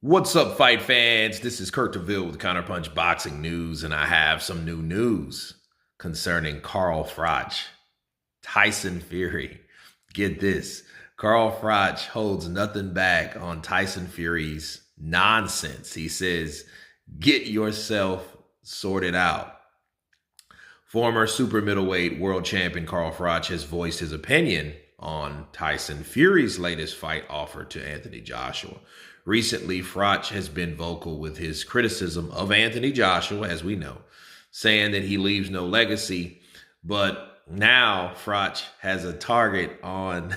What's up, fight fans? This is Kurt DeVille with Counterpunch Boxing News, and I have some new news concerning Carl Froch, Tyson Fury. Get this. Carl Froch holds nothing back on Tyson Fury's nonsense. He says, get yourself sorted out. Former super middleweight world champion Carl Froch has voiced his opinion on Tyson Fury's latest fight offer to Anthony Joshua. Recently, Froch has been vocal with his criticism of Anthony Joshua, as we know, saying that he leaves no legacy. But now Froch has a target on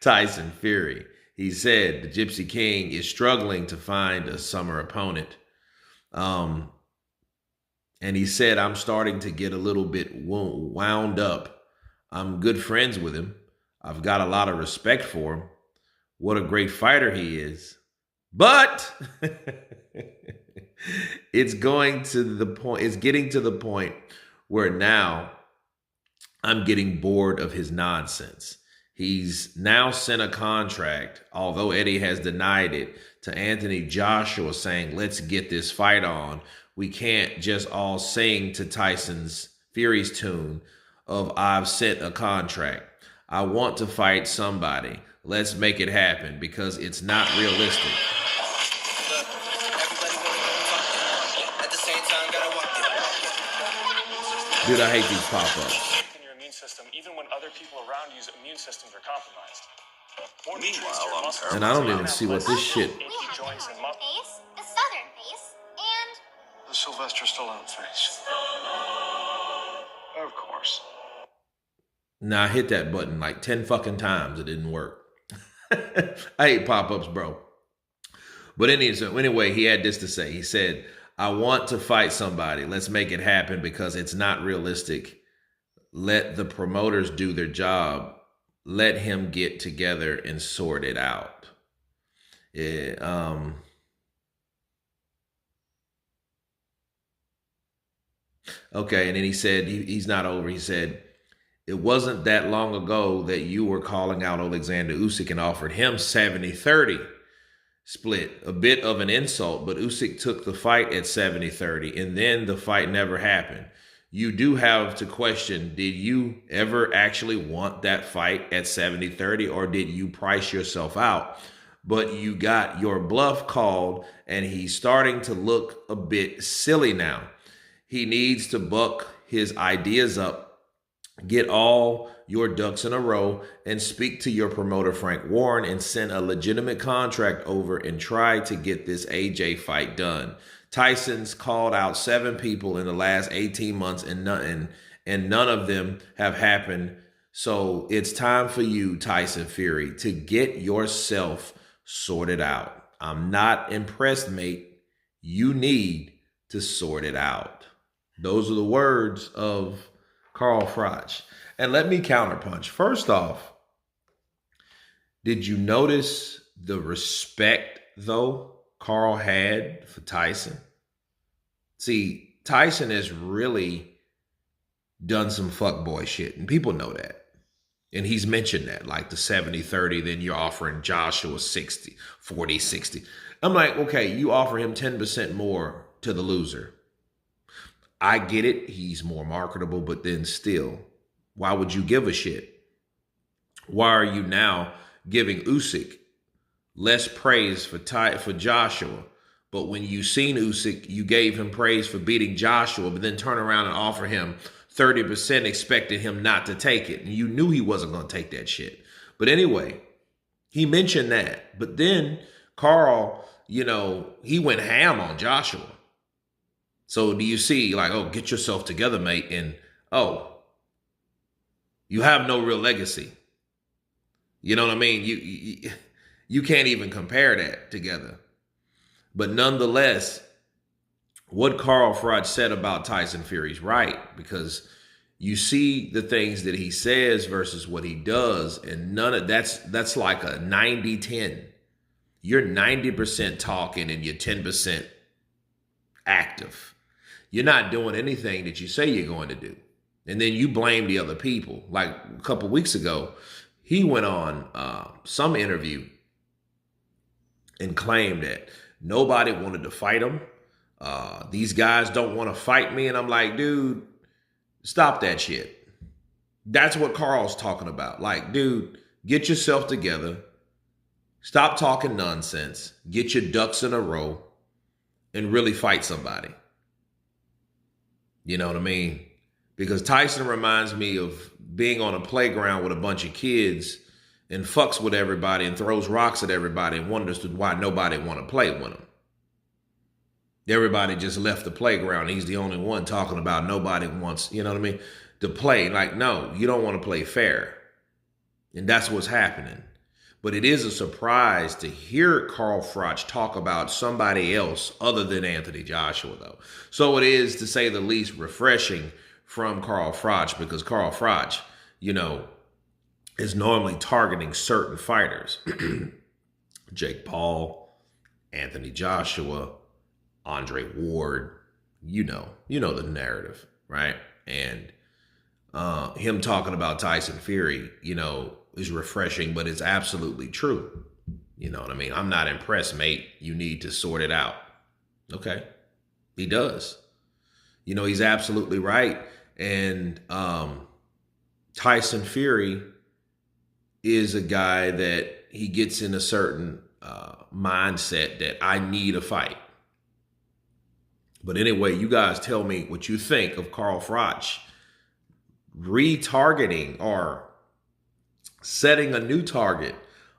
Tyson Fury. He said the Gypsy King is struggling to find a summer opponent. And he said, I'm starting to get a little bit wound up. I'm good friends with him. I've got a lot of respect for him. What a great fighter he is. But it's getting to the point where now I'm getting bored of his nonsense. He's now sent a contract, although Eddie has denied it, to Anthony Joshua saying, let's get this fight on. We can't just all sing to Tyson's Fury's tune of I've sent a contract. I want to fight somebody. Let's make it happen because it's not realistic. Dude, I hate these pop-ups. In your immune system, even when other people around you's immune systems are compromised. And I don't even see what this shit. We have the northern face, the southern face, and the Sylvester Stallone face. Of course. Now I hit that button like 10 fucking times. It didn't work. I hate pop-ups, bro. But anyway, he had this to say. He said, I want to fight somebody. Let's make it happen because it's not realistic. Let the promoters do their job. Let him get together and sort it out. Okay, and then he said, he's not over. He said, it wasn't that long ago that you were calling out Alexander Usyk and offered him 70-30 split. A bit of an insult, but Usyk took the fight at 70-30, and then the fight never happened. You do have to question, did you ever actually want that fight at 70-30, or did you price yourself out? But you got your bluff called, and he's starting to look a bit silly now. He needs to buck his ideas up, get all your ducks in a row, and speak to your promoter, Frank Warren, and send a legitimate contract over and try to get this AJ fight done. Tyson's called out 7 people in the last 18 months and none of them have happened. So it's time for you, Tyson Fury, to get yourself sorted out. I'm not impressed, mate. You need to sort it out. Those are the words of Carl Froch. And let me counterpunch. First off, did you notice the respect, though, Carl had for Tyson? See, Tyson has really done some fuckboy shit, and people know that. And he's mentioned that, like the 70-30, then you're offering Joshua 60, 40, 60. I'm like, okay, you offer him 10% more to the loser. I get it. He's more marketable, but then still, why would you give a shit? Why are you now giving Usyk less praise for Joshua? But when you seen Usyk, you gave him praise for beating Joshua, but then turn around and offer him 30%, expecting him not to take it. And you knew he wasn't going to take that shit. But anyway, he mentioned that. But then Carl, he went ham on Joshua. So do you see, like, oh, get yourself together, mate, and, oh, you have no real legacy. You know what I mean? You can't even compare that together. But nonetheless, what Carl Froch said about Tyson Fury is right, because you see the things that he says versus what he does, and none of that's like a 90-10. You're 90% talking and you're 10% active. You're not doing anything that you say you're going to do. And then you blame the other people. Like a couple weeks ago, he went on some interview and claimed that nobody wanted to fight him. These guys don't want to fight me. And I'm like, dude, stop that shit. That's what Carl's talking about. Like, dude, get yourself together. Stop talking nonsense. Get your ducks in a row and really fight somebody. You know what I mean? Because Tyson reminds me of being on a playground with a bunch of kids and fucks with everybody and throws rocks at everybody and wonders why nobody want to play with him. Everybody just left the playground. He's the only one talking about nobody wants, you know what I mean, to play. Like, no, you don't want to play fair. And that's what's happening. But it is a surprise to hear Carl Froch talk about somebody else other than Anthony Joshua, though. So it is, to say the least, refreshing from Carl Froch, because Carl Froch, you know, is normally targeting certain fighters. Jake Paul, Anthony Joshua, Andre Ward, you know the narrative, right? And him talking about Tyson Fury, you know, is refreshing, but it's absolutely true. You know what I mean? I'm not impressed, mate. You need to sort it out. Okay. He does. You know, he's absolutely right. And Tyson Fury is a guy that he gets in a certain mindset that I need a fight. But anyway, you guys tell me what you think of Carl Froch retargeting or setting a new target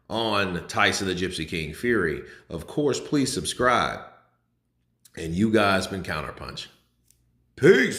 on Tyson the Gypsy King Fury. Of course, please subscribe. And you guys been Counterpunch. Peace.